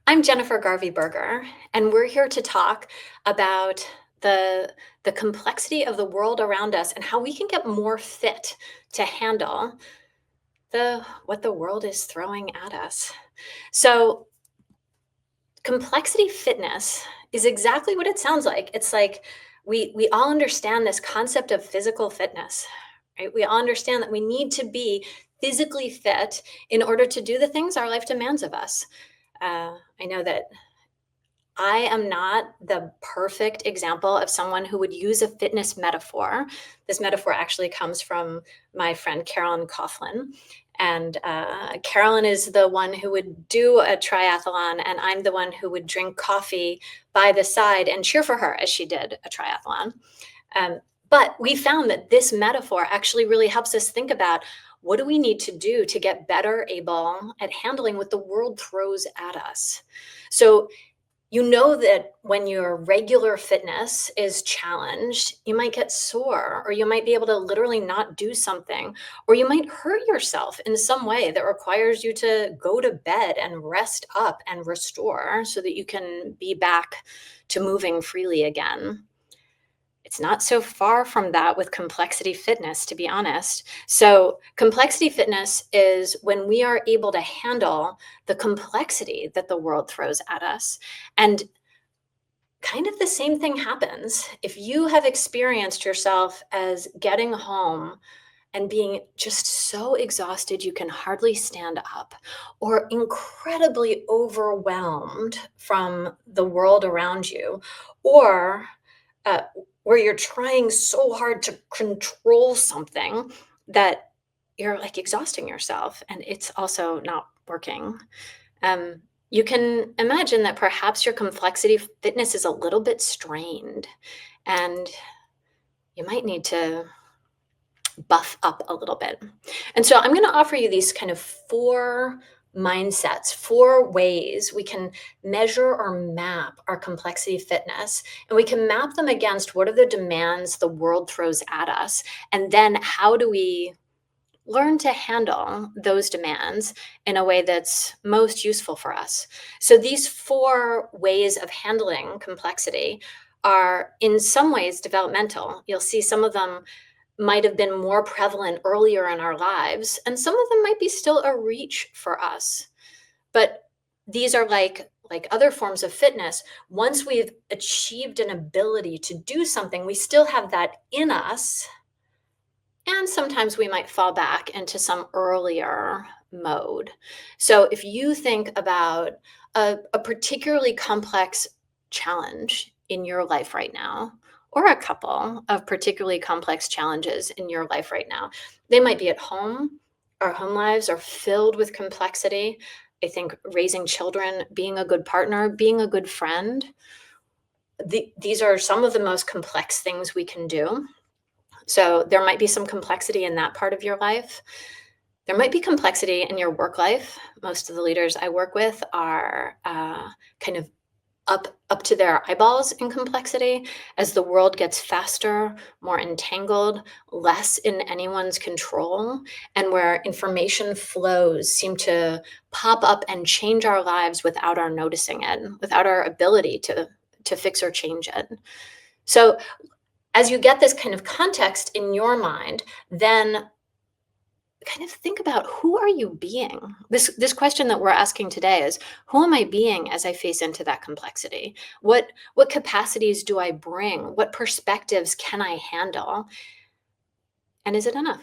I'm Jennifer Garvey Berger, and we're here to talk about the complexity of the world around us and how we can get more fit to handle what the world is throwing at us. So, complexity fitness is exactly what it sounds like. It's like we all understand this concept of physical fitness, right? We all understand that we need to be physically fit in order to do the things our life demands of us. I know that I am not the perfect example of someone who would use a fitness metaphor. This metaphor actually comes from my friend Carolyn Coughlin. And Carolyn is the one who would do a triathlon, and I'm the one who would drink coffee by the side and cheer for her as she did a triathlon. Um, but we found that this metaphor actually really helps us think about what do we need to do to get better able at handling what the world throws at us. So you know that when your regular fitness is challenged, you might get sore, or you might be able to literally not do something, or you might hurt yourself in some way that requires you to go to bed and rest up and restore so that you can be back to moving freely again. It's not so far from that with complexity fitness, to be honest. So, complexity fitness is when we are able to handle the complexity that the world throws at us. And kind of the same thing happens if you have experienced yourself as getting home and being just so exhausted you can hardly stand up, or incredibly overwhelmed from the world around you, or uh, where you're trying so hard to control something that you're like exhausting yourself and it's also not working. You can imagine that perhaps your complexity fitness is a little bit strained and you might need to buff up a little bit. And so I'm going to offer you these kind of four mindsets, four ways we can measure or map our complexity fitness. And we can map them against what are the demands the world throws at us. And then how do we learn to handle those demands in a way that's most useful for us. So these four ways of handling complexity are in some ways developmental. You'll see some of them might have been more prevalent earlier in our lives, and some of them might be still a reach for us. But these are like other forms of fitness. Once we've achieved an ability to do something, we still have that in us, and sometimes we might fall back into some earlier mode. So if you think about a particularly complex challenge in your life right now, or a couple of particularly complex challenges in your life right now, they might be at home. Our home lives are filled with complexity. I think raising children, being a good partner, being a good friend, these are some of the most complex things we can do. So there might be some complexity in that part of your life. There might be complexity in your work life. Most of the leaders I work with are kind of up to their eyeballs in complexity as the world gets faster, more entangled, less in anyone's control, and where information flows seem to pop up and change our lives without our noticing it, without our ability to fix or change it. So as you get this kind of context in your mind, then kind of think about who are you being? This question that we're asking today is, who am I being as I face into that complexity? What capacities do I bring? What perspectives can I handle? And is it enough?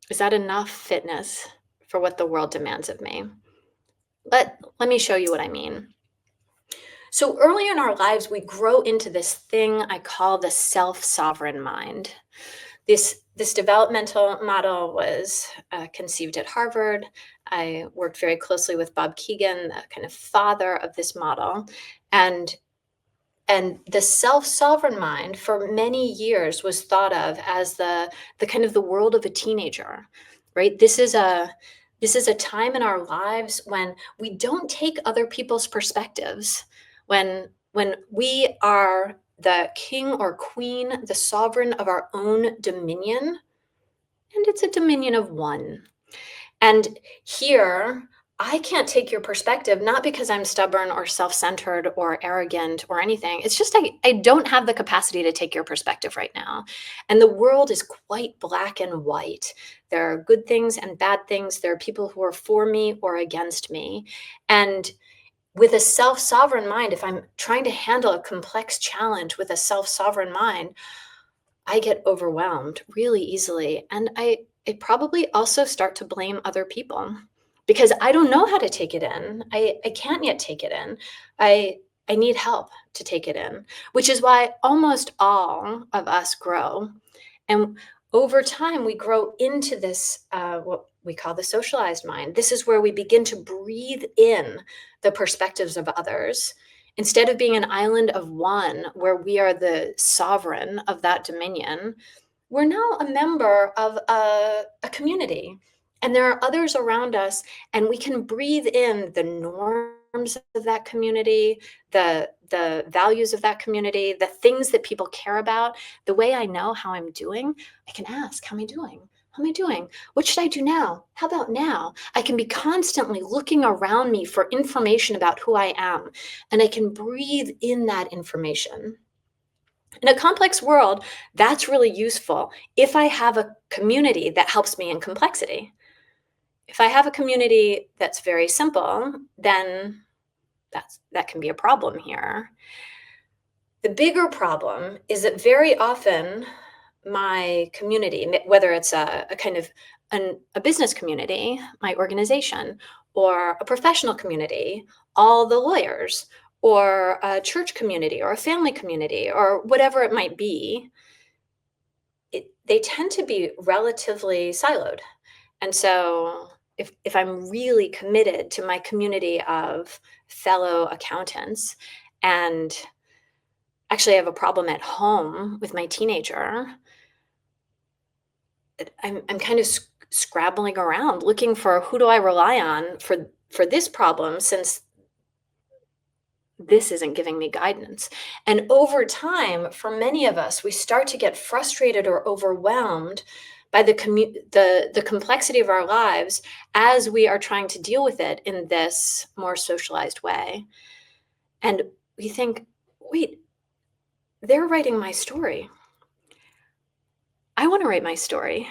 Is that enough fitness for what the world demands of me? Let me show you what I mean. So early in our lives, we grow into this thing I call the self-sovereign mind. This developmental model was conceived at Harvard. I worked very closely with Bob Keegan, the kind of father of this model. And the self-sovereign mind for many years was thought of as the kind of the world of a teenager, right? This is a time in our lives when we don't take other people's perspectives, when we are the king or queen, the sovereign of our own dominion, and it's a dominion of one. And here, I can't take your perspective, not because I'm stubborn or self-centered or arrogant or anything. It's just I don't have the capacity to take your perspective right now. And the world is quite black and white. There are good things and bad things. There are people who are for me or against me. And with a self-sovereign mind, if I'm trying to handle a complex challenge with a self-sovereign mind, I get overwhelmed really easily. And I probably also start to blame other people because I don't know how to take it in. I can't yet take it in. I I need help to take it in, which is why almost all of us grow. And over time, we grow into this, what we call the socialized mind. This is where we begin to breathe in the perspectives of others. Instead of being an island of one, where we are the sovereign of that dominion, we're now a member of a community. And there are others around us, and we can breathe in the norms of that community, the values of that community, the things that people care about. The way I know how I'm doing, I can ask, how am I doing? How am I doing? What should I do now? How about now? I can be constantly looking around me for information about who I am, and I can breathe in that information. In a complex world, that's really useful if I have a community that helps me in complexity. If I have a community that's very simple, then that can be a problem here. The bigger problem is that very often my community, whether it's a kind of a business community, my organization, or a professional community, all the lawyers, or a church community, or a family community, or whatever it might be, they tend to be relatively siloed. And so if I'm really committed to my community of fellow accountants, and actually I have a problem at home with my teenager, I'm kind of scrabbling around looking for who do I rely on for this problem, since this isn't giving me guidance. And over time, for many of us, we start to get frustrated or overwhelmed by the complexity of our lives as we are trying to deal with it in this more socialized way. And we think, wait, they're writing my story. I want to write my story.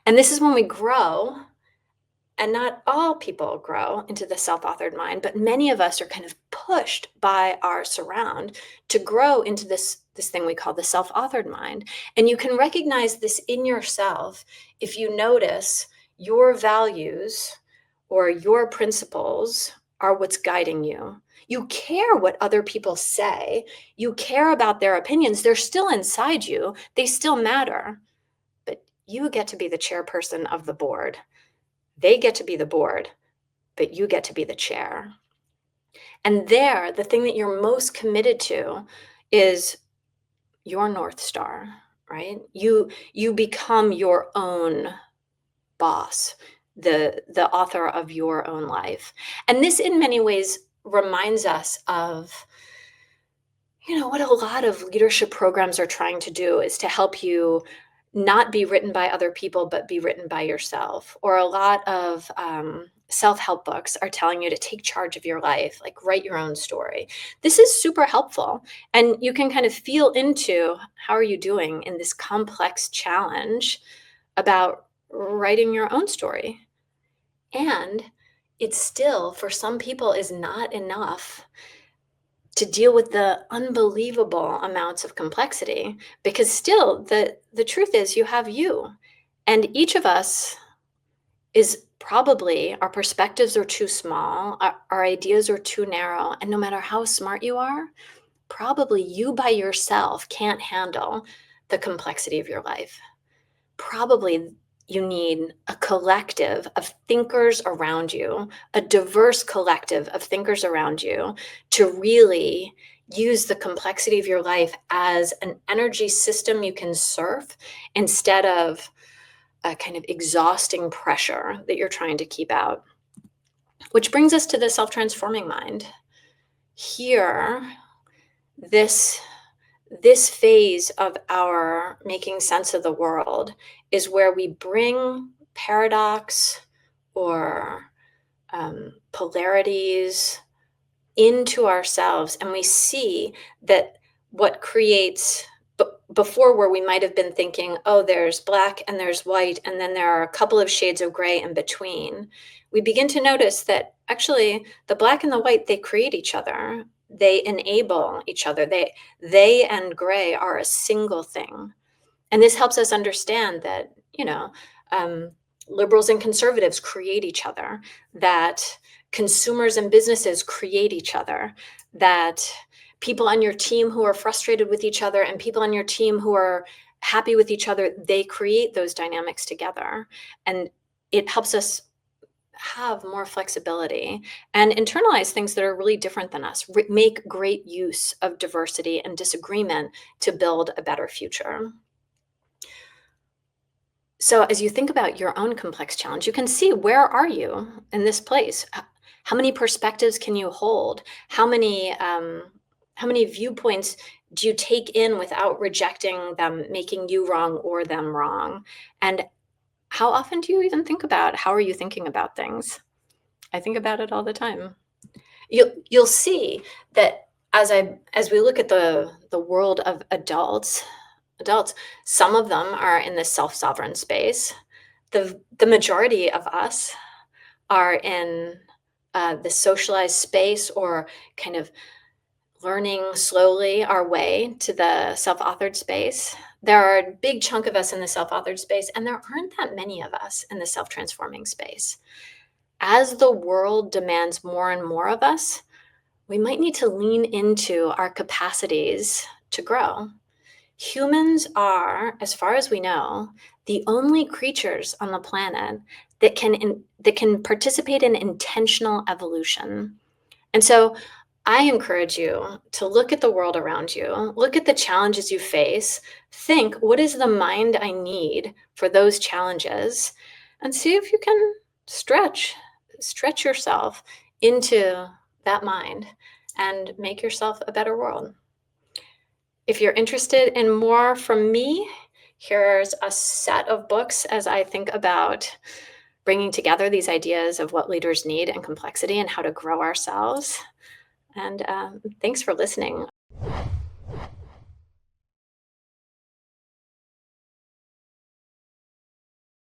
And this is when we grow. And not all people grow into the self-authored mind, but many of us are kind of pushed by our surround to grow into this thing we call the self-authored mind. And you can recognize this in yourself if you notice your values or your principles are what's guiding you. You care what other people say. You care about their opinions. They're still inside you. They still matter. But you get to be the chairperson of the board. They get to be the board, but you get to be the chair. And there, the thing that you're most committed to is your North Star, right? You become your own boss, the author of your own life. And this in many ways reminds us of, what a lot of leadership programs are trying to do is to help you not be written by other people, but be written by yourself. Or a lot of self-help books are telling you to take charge of your life, like write your own story. This is super helpful. And you can kind of feel into how are you doing in this complex challenge about writing your own story. And it still, for some people, is not enough to deal with the unbelievable amounts of complexity, because still the truth is you have you, and each of us is probably, our perspectives are too small, our ideas are too narrow, and no matter how smart you are, probably you by yourself can't handle the complexity of your life. Probably you need a collective of thinkers around you, a diverse collective of thinkers around you, to really use the complexity of your life as an energy system you can surf, instead of a kind of exhausting pressure that you're trying to keep out. Which brings us to the self-transforming mind. Here, this phase of our making sense of the world is where we bring paradox or polarities into ourselves, and we see that what creates before, where we might have been thinking, oh, there's black and there's white, and then there are a couple of shades of gray in between, we begin to notice that actually the black and the white, they create each other. They enable each other. They and gray are a single thing. And this helps us understand that, um, liberals and conservatives create each other, that consumers and businesses create each other, that people on your team who are frustrated with each other and people on your team who are happy with each other, they create those dynamics together. And it helps us have more flexibility and internalize things that are really different than us, make great use of diversity and disagreement to build a better future. So as you think about your own complex challenge, you can see, where are you in this place? How many perspectives can you hold? How many viewpoints do you take in without rejecting them, making you wrong or them wrong? And how often do you even think about how are you thinking about things? I think about it all the time. You'll see that as we look at the world of adults, some of them are in the self-sovereign space. The majority of us are in the socialized space, or kind of learning slowly our way to the self-authored space. There are a big chunk of us in the self-authored space, and there aren't that many of us in the self-transforming space. As the world demands more and more of us, we might need to lean into our capacities to grow. Humans are, as far as we know, the only creatures on the planet that can participate in intentional evolution. And so I encourage you to look at the world around you, look at the challenges you face, think, what is the mind I need for those challenges, and see if you can stretch yourself into that mind and make yourself a better world. If you're interested in more from me, here's a set of books as I think about bringing together these ideas of what leaders need and complexity and how to grow ourselves. And thanks for listening.